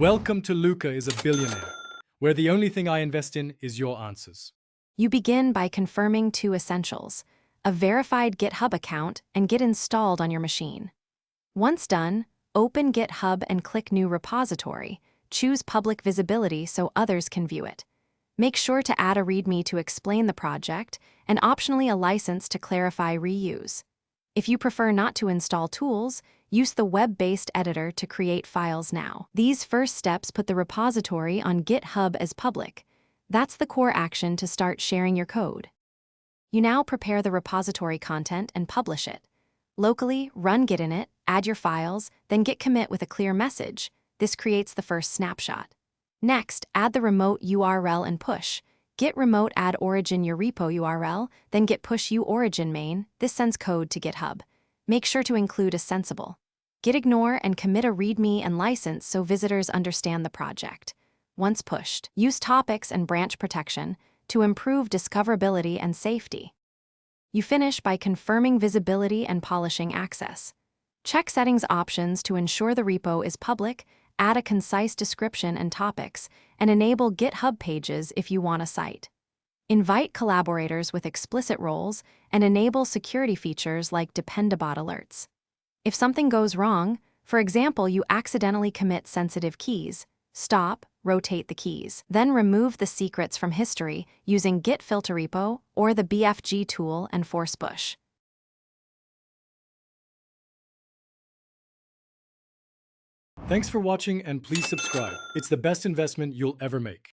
Welcome to Luca is a Billionaire, where the only thing I invest in is your answers. You begin by confirming two essentials: a verified GitHub account and Git installed on your machine. Once done, open GitHub and click New Repository. Choose Public Visibility so others can view it. Make sure to add a README to explain the project and optionally a license to clarify reuse. If you prefer not to install tools, use the web-based editor to create files now. These first steps put the repository on GitHub as public. That's the core action to start sharing your code. You now prepare the repository content and publish it. Locally, run Git init, add your files, then git commit with a clear message. This creates the first snapshot. Next, add the remote URL and push. Git remote add origin your repo URL, then git push origin main. This sends code to GitHub. Make sure to include a sensible. Git ignore and commit a README and license so visitors understand the project. Once pushed, use topics and branch protection to improve discoverability and safety. You finish by confirming visibility and polishing access. Check settings options to ensure the repo is public, add a concise description and topics, and enable GitHub pages if you want a site. Invite collaborators with explicit roles and enable security features like Dependabot alerts. If something goes wrong, for example, you accidentally commit sensitive keys, stop, rotate the keys. Then remove the secrets from history using Git filter repo or the BFG tool and force push. Thanks for watching and please subscribe. It's the best investment you'll ever make.